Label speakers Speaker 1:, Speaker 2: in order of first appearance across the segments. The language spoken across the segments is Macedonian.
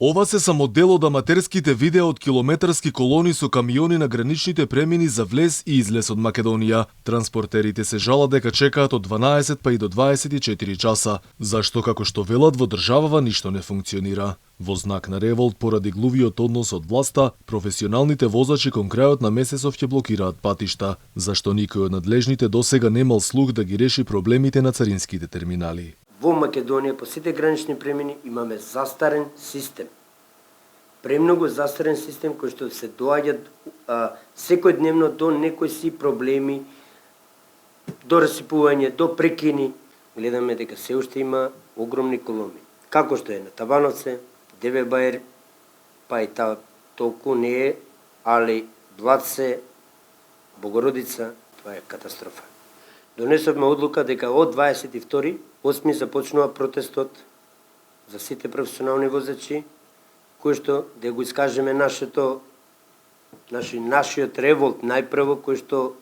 Speaker 1: Ова се само дел од аматерските видеа од километарски колони со камиони на граничните премини за влез и излез од Македонија. Транспортерите се жалат дека чекаат од 12 па и до 24 часа, зашто како што велат во државава ништо не функционира. Во знак на револт поради глувиот однос од власта, професионалните возачи кон крајот на месецов ќе блокираат патишта, зашто никој од надлежните досега немал слух да ги реши проблемите на царинските терминали.
Speaker 2: Во Македонија по сите гранични премини имаме застарен систем. Премногу застарен систем кој што се доаѓа секојдневно до некои си проблеми, до расипување, до прекини. Гледаме дека се уште има огромни колони. Како што е на Табановце, Деве Баер, па и толку не е, али Блатце, Богородица, тоа е катастрофа. Донесовме одлука дека од 22.8 започнува протестот за сите професионални возачи, кој што да го искажеме нашиот револт најпрво, кој што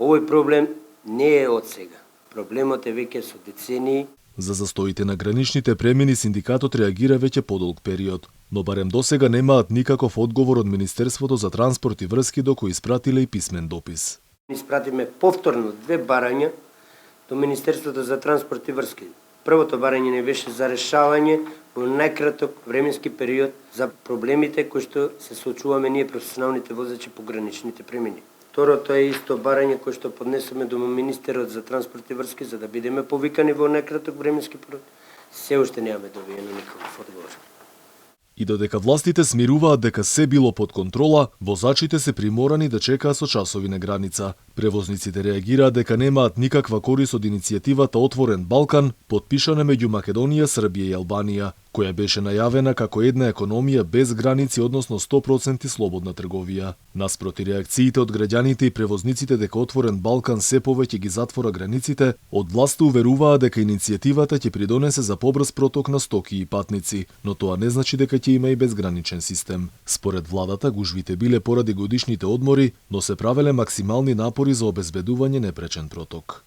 Speaker 2: овој проблем не е од сега. Проблемот е веќе со децении.
Speaker 1: За застоите на граничните премини синдикатот реагира веќе подолг период, но барем досега немаат никаков одговор од Министерството за транспорт и врски до кој испратиле и писмен допис.
Speaker 2: Испратиме повторно 2 барања до Министерството за транспорт и врски. Првото барање не беше за решавање во најкраток временски период за проблемите кои што се соочуваме ние професионалните возачи по граничните премини. Второто е исто барање кој што поднесоме до министерот за транспорт и врски за да бидеме повикани во најкраток временски период. Се уште немаме добиено никаков одговор.
Speaker 1: И додека властите смируваат дека се било под контрола, возачите се приморани да чекаат со часови на граница. Превозниците реагираат дека немаат никаква корист од иницијативата Отворен Балкан, подпишана меѓу Македонија, Србија и Албанија, која беше најавена како една економија без граници, односно 100% слободна трговија. Наспроти реакциите од граѓаните и превозниците дека Отворен Балкан се повеќе ги затвора границите, од власта уверуваа дека иницијативата ќе придонесе за побрз проток на стоки и патници, но тоа не значи дека ќе има и безграничен систем. Според владата, гужвите биле поради годишните одмори, но се правеле максимални напори за обезбедување непречен проток.